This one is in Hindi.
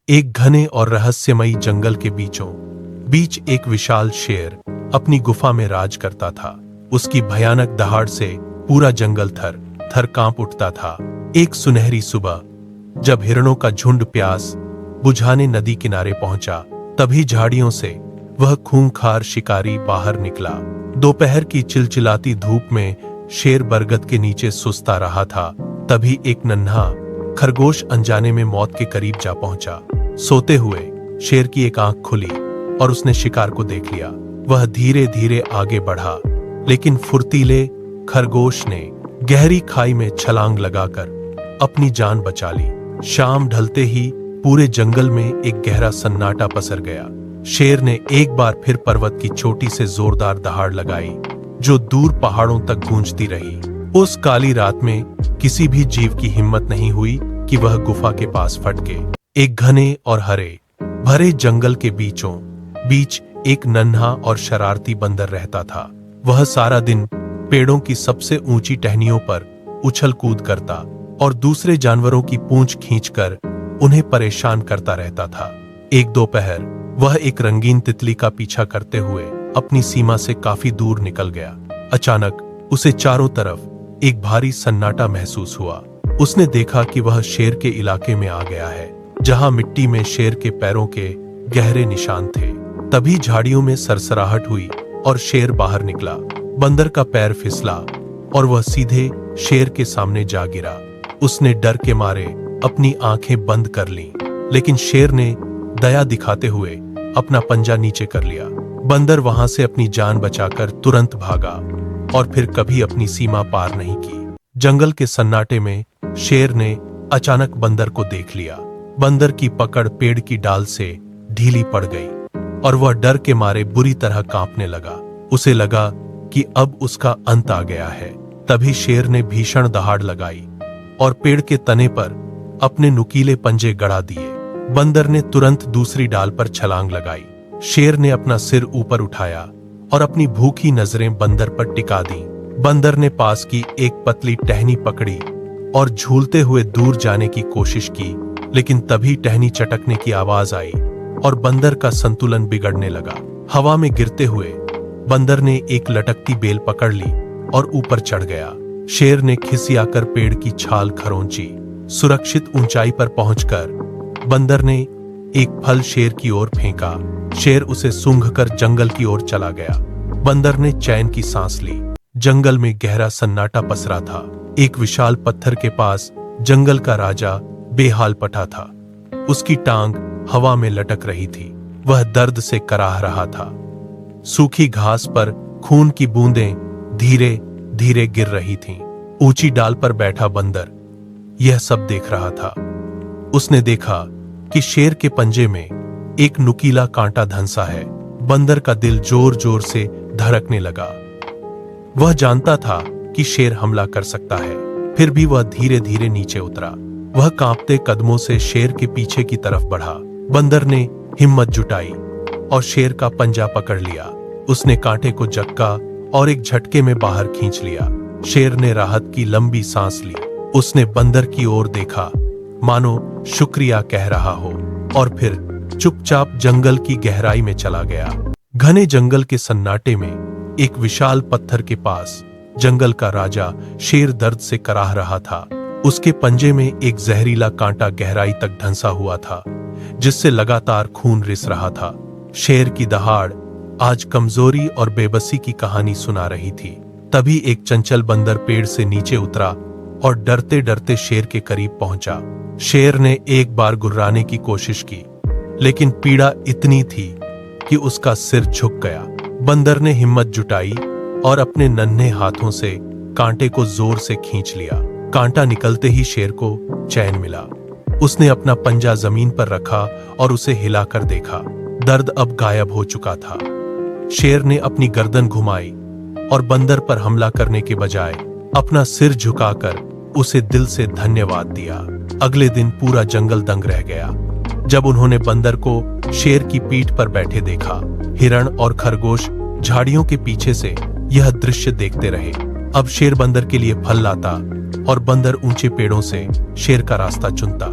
एक घने और रहस्यमयी जंगल के बीचों बीच एक विशाल शेर अपनी गुफा में राज करता था। उसकी भयानक दहाड़ से पूरा जंगल थर थर कांप उठता था। एक सुनहरी सुबह जब हिरणों का झुंड प्यास बुझाने नदी किनारे पहुंचा, तभी झाड़ियों से वह खूंखार शिकारी बाहर निकला। दोपहर की चिलचिलाती धूप में शेर बरगद के नीचे सुस्ता रहा था। तभी एक नन्हा खरगोश अनजाने में मौत के करीब जा पहुंचा। सोते हुए शेर की एक आंख खुली और उसने शिकार को देख लिया। वह धीरे धीरे आगे बढ़ा, लेकिन फुर्तीले खरगोश ने गहरी खाई में छलांग लगाकर अपनी जान बचा ली। शाम ढलते ही पूरे जंगल में एक गहरा सन्नाटा पसर गया। शेर ने एक बार फिर पर्वत की चोटी से जोरदार दहाड़ लगाई, जो दूर पहाड़ों तक गूंजती रही। उस काली रात में किसी भी जीव की हिम्मत नहीं हुई कि वह गुफा के पास फटके। एक घने और हरे भरे जंगल के बीचों बीच एक नन्हा और शरारती बंदर रहता था। वह सारा दिन पेड़ों की सबसे ऊंची टहनियों पर उछल कूद करता और दूसरे जानवरों की पूंछ खींचकर उन्हें परेशान करता रहता था। एक दोपहर वह एक रंगीन तितली का पीछा करते हुए अपनी सीमा से काफी दूर निकल गया। अचानक उसे चारों तरफ एक भारी सन्नाटा महसूस हुआ। उसने देखा कि वह शेर के इलाके में आ गया है, जहां मिट्टी में शेर के पैरों के गहरे निशान थे। तभी झाड़ियों में सरसराहट हुई और शेर बाहर निकला। बंदर का पैर फिसला और वह सीधे शेर के सामने जा गिरा। उसने डर के मारे अपनी आंखें बंद कर लीं, लेकिन शेर ने दया दिखाते हुए अपना पंजा नीचे कर लिया। बंदर वहां से अपनी जान बचाकर तुरंत भागा और फिर कभी अपनी सीमा पार नहीं की। जंगल के सन्नाटे में शेर ने अचानक बंदर को देख लिया। बंदर की पकड़ पेड़ की डाल से ढीली पड़ गई और वह डर के मारे बुरी तरह कांपने लगा। उसे लगा कि अब उसका अंत आ गया है। तभी शेर ने भीषण दहाड़ लगाई और पेड़ के तने पर अपने नुकीले पंजे गड़ा दिए। बंदर ने तुरंत दूसरी डाल पर छलांग लगाई। शेर ने अपना सिर ऊपर उठाया और अपनी भूखी नजरें बंदर पर टिका दी। बंदर ने पास की एक पतली टहनी पकड़ी और झूलते हुए दूर जाने की कोशिश की, लेकिन तभी टहनी चटकने की आवाज आई और बंदर का संतुलन बिगड़ने लगा। हवा में गिरते हुए बंदर ने एक लटकती बेल पकड़ ली और ऊपर चढ़ गया। शेर ने खिसियाकर पेड़ की छाल खरोंची। सुरक्षित ऊंचाई पर पहुंचकर बंदर ने एक फल शेर की ओर फेंका। शेर उसे सूंघकर जंगल की ओर चला गया। बंदर ने चैन की सांस ली। जंगल में गहरा सन्नाटा पसरा था। एक विशाल पत्थर के पास जंगल का राजा बेहाल पटा था। उसकी टांग हवा में लटक रही थी। वह दर्द से कराह रहा था। सूखी घास पर खून की बूंदें धीरे धीरे गिर रही थीं। ऊंची डाल पर बैठा बंदर यह सब देख रहा था। उसने देखा कि शेर के पंजे में एक नुकीला कांटा धंसा है। बंदर का दिल जोर जोर से धड़कने लगा। वह जानता था कि शेर हमला कर सकता है, फिर भी वह धीरे धीरे नीचे उतरा। वह कांपते कदमों से शेर के पीछे की तरफ बढ़ा। बंदर ने हिम्मत जुटाई और शेर का पंजा पकड़ लिया। उसने कांटे को जक्का और एक झटके में बाहर खींच लिया। शेर ने राहत की लंबी सांस ली। उसने बंदर की ओर देखा, मानो शुक्रिया कह रहा हो, और फिर चुपचाप जंगल की गहराई में चला गया। घने जंगल के सन्नाटे में एक विशाल पत्थर के पास जंगल का राजा शेर दर्द से कराह रहा था। उसके पंजे में एक जहरीला कांटा गहराई तक धंसा हुआ था, जिससे लगातार खून रिस रहा था। शेर की दहाड़ आज कमजोरी और बेबसी की कहानी सुना रही थी। तभी एक चंचल बंदर पेड़ से नीचे उतरा और डरते डरते शेर के करीब पहुंचा। शेर ने एक बार गुर्राने की कोशिश की, लेकिन पीड़ा इतनी थी कि उसका सिर झुक गया। बंदर ने हिम्मत जुटाई और अपने नन्हे हाथों से कांटे को जोर से खींच लिया। कांटा निकलते ही शेर को चैन मिला। उसने अपना पंजा जमीन पर रखा और उसे हिलाकर देखा। दर्द अब गायब हो चुका था। शेर ने अपनी गर्दन घुमाई और बंदर पर हमला करने के बजाय अपना सिर झुकाकर उसे दिल से धन्यवाद दिया। अगले दिन पूरा जंगल दंग रह गया जब उन्होंने बंदर को शेर की पीठ पर बैठे देखा। हिरण और खरगोश झाड़ियों के पीछे से यह दृश्य देखते रहे। अब शेर बंदर के लिए फल लाता और बंदर ऊंचे पेड़ों से शेर का रास्ता चुनता।